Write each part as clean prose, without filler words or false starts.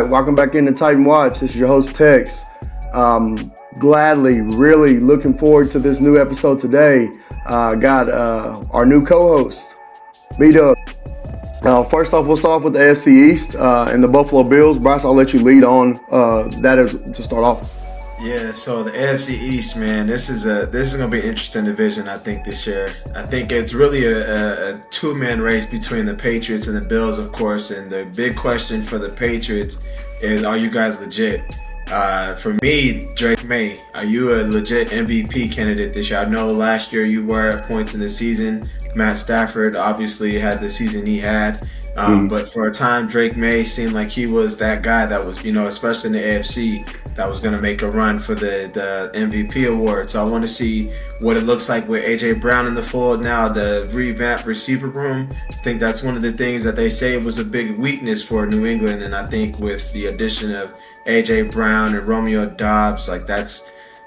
right, welcome back into Titan Watch. This is your host, Tex. Gladly, really looking forward to this new episode today. Got our new co-host, B-Dub. First off, we'll start off with the AFC East and the Buffalo Bills. Bryce, I'll let you lead on that to start off. Yeah, so the AFC East, man, this is gonna be an interesting division, I think, this year. I think it's really a two-man race between the Patriots and the Bills, of course. And the big question for the Patriots is, are you guys legit? For me, Drake May, are you a legit MVP candidate this year? I know last year you were at points in the season. Matt Stafford obviously had the season he had. But for a time, Drake May seemed like he was that guy that was, especially in the AFC, that was going to make a run for the MVP award. So I want to see what it looks like with A.J. Brown in the fold now, the revamped receiver room. I think that's one of the things that they say was a big weakness for New England. And I think with the addition of A.J. Brown and Romeo Doubs,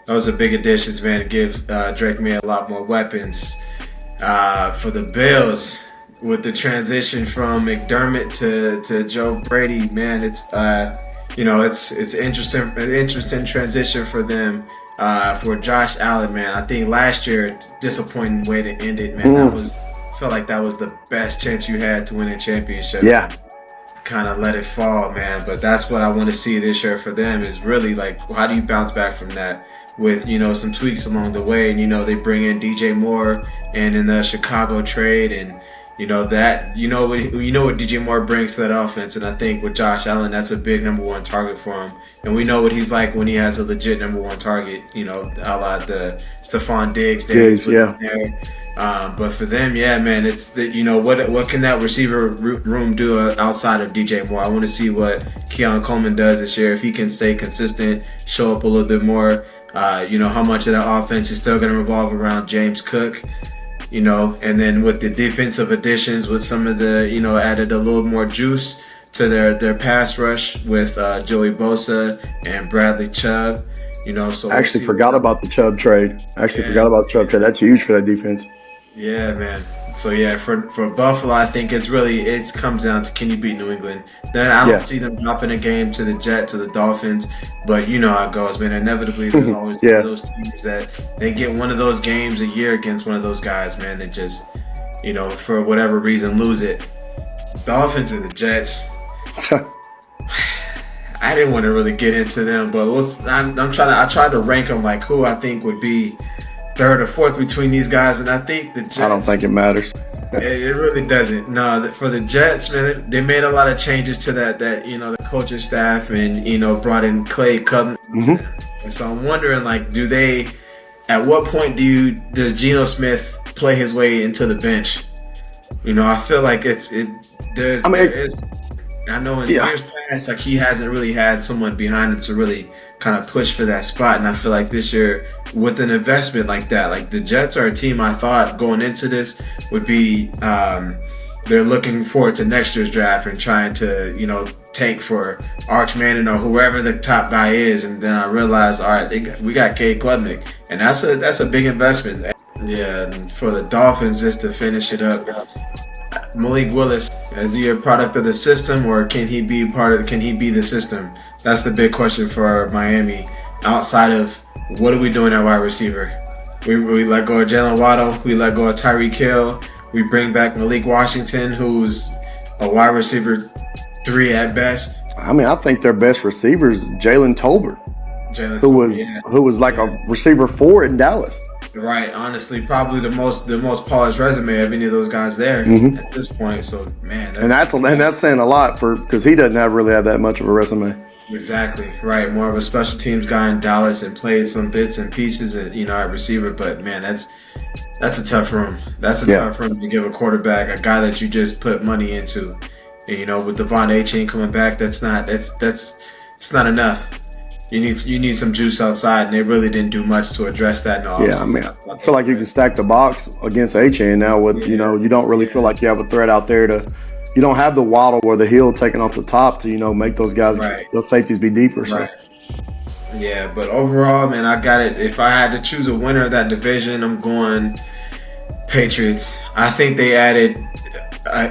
those are big additions, man, to give Drake May a lot more weapons. For the Bills, with the transition from McDermott to Joe Brady, man, it's an interesting transition for them. For Josh Allen, man, I think last year, disappointing way to end it, man. Felt like that was the best chance you had to win a championship. Yeah. Kind of let it fall, man. But that's what I want to see this year for them, is really like, how do you bounce back from that with, some tweaks along the way? And, they bring in DJ Moore and in the Chicago trade, and what DJ Moore brings to that offense. And I think with Josh Allen, that's a big number one target for him. And we know what he's like when he has a legit number one target, a la the Stephon Diggs days. Yeah. But for them, yeah, man, it's what can that receiver room do outside of DJ Moore? I want to see what Keon Coleman does this year. If he can stay consistent, show up a little bit more, how much of that offense is still going to revolve around James Cook. And then with the defensive additions, with some of the, added a little more juice to their pass rush with Joey Bosa and Bradley Chubb. So I actually forgot about the Chubb trade. That's huge for that defense. Yeah, man. So yeah, for Buffalo, I think it comes down to, can you beat New England? Then I don't see them dropping a game to the Jets, to the Dolphins, but you know how it goes, man. Inevitably, there's always one of those teams that they get one of those games a year against one of those guys, man, that just, for whatever reason, lose it. Dolphins and the Jets. I didn't want to really get into them, but I tried to rank them like who I think would be third or fourth between these guys, and I think the Jets. I don't think it matters. It really doesn't. No, for the Jets, man, they made a lot of changes to that the coaching staff, and brought in Clay Cubman. And so I'm wondering, at what point does Geno Smith play his way into the bench? I feel like I know in years past, he hasn't really had someone behind him to really kind of push for that spot. And I feel like this year, with an investment like that, the Jets are a team I thought going into this would be, they're looking forward to next year's draft and trying to, tank for Arch Manning or whoever the top guy is. And then I realized, all right, we got Cade Klubnik, and that's a big investment. Yeah, and for the Dolphins, just to finish it up, Malik Willis, is he a product of the system, or can he be the system? That's the big question for Miami. Outside of, what are we doing at wide receiver? We let go of Jalen Waddle, we let go of Tyreek Hill, we bring back Malik Washington, who's a wide receiver 3 at best. I think their best receiver is Jalen Tolbert, who was like a receiver 4 in Dallas. Right, honestly, probably the most polished resume of any of those guys there at this point. So, man, that's saying a lot because he doesn't really have that much of a resume. Exactly, right. More of a special teams guy in Dallas and played some bits and pieces at receiver. But man, that's a tough room. That's a tough room to give a quarterback, a guy that you just put money into. And, with Devon Achane coming back, it's not enough. You need some juice outside, and they really didn't do much to address that in the offseason. I feel like you can stack the box against Achane now with, you don't really feel like you have a threat out there you don't have the Waddle or the Hill taking off the top to, make those guys, those safeties be deeper. So. Right. Yeah, but overall, man, I got it. If I had to choose a winner of that division, I'm going Patriots. I think they added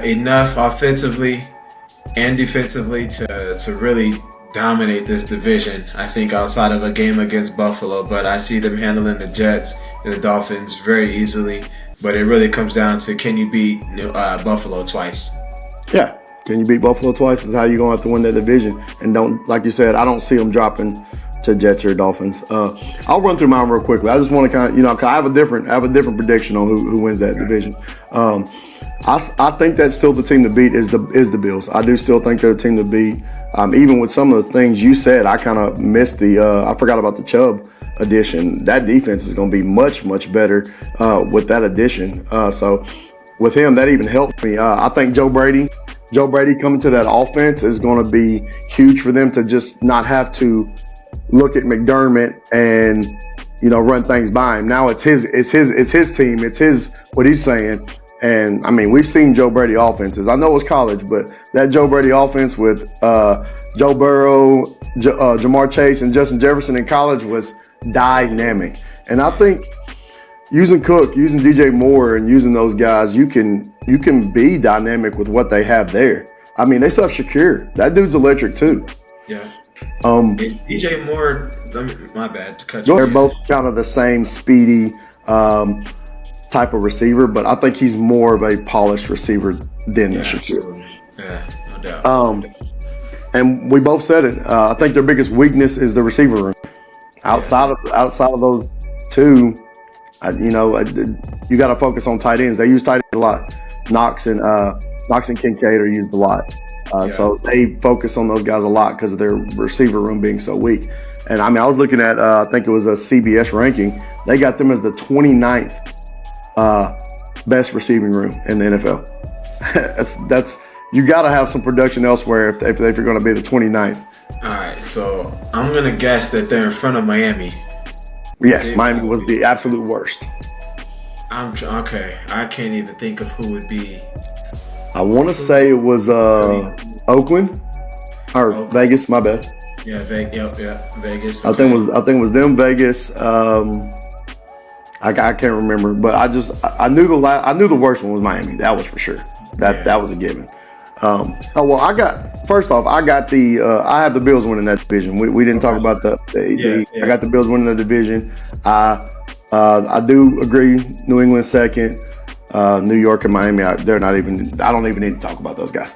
enough offensively and defensively to really dominate this division, I think, outside of a game against Buffalo. But I see them handling the Jets and the Dolphins very easily. But it really comes down to, can you beat Buffalo twice? Yeah. Can you beat Buffalo twice is how you're going to have to win that division. And don't, like you said, I don't see them dropping to Jets or Dolphins. I'll run through mine real quickly. I just want to kind of, 'cause I have a different prediction on who wins that division. I think that's still the team to beat is the Bills. I do still think they're the team to beat. Even with some of the things you said, I kind of missed I forgot about the Chubb addition. That defense is going to be much, much better with that addition. So with him, that even helped me. I think Joe Brady coming to that offense is going to be huge for them to just not have to look at McDermott and run things by him. Now it's his team. It's his what he's saying. And I mean, we've seen Joe Brady offenses. I know it's college, but that Joe Brady offense with Joe Burrow, Jamar Chase, and Justin Jefferson in college was dynamic. And I think using Cook, using DJ Moore, and using those guys, you can be dynamic with what they have there. I mean, they still have Shakir. That dude's electric too. Yeah. DJ Moore, my bad to cut you. They're both kind of the same speedy type of receiver, but I think he's more of a polished receiver than Shakir. Yeah, no doubt. And we both said it. I think their biggest weakness is the receiver room. Outside of those two, you got to focus on tight ends. They use tight ends a lot. Knox and Kincaid are used a lot. So they focus on those guys a lot because of their receiver room being so weak. And I mean, I was looking at, I think it was a CBS ranking. They got them as the 29th best receiving room in the NFL. that's you got to have some production elsewhere if you're going to be the 29th. All right, so I'm going to guess that they're in front of Miami. Yes, Miami was the absolute worst. Okay. I can't even think of who would be. I want to say it was Oakland or Vegas. My bad. Yeah, Vegas. Okay. I think it was them, Vegas. I can't remember, but I knew the worst one was Miami. That was for sure. That was a given. I have the Bills winning that division. We didn't talk about I got the Bills winning the division. I do agree. New England second. New York and Miami, I don't even need to talk about those guys.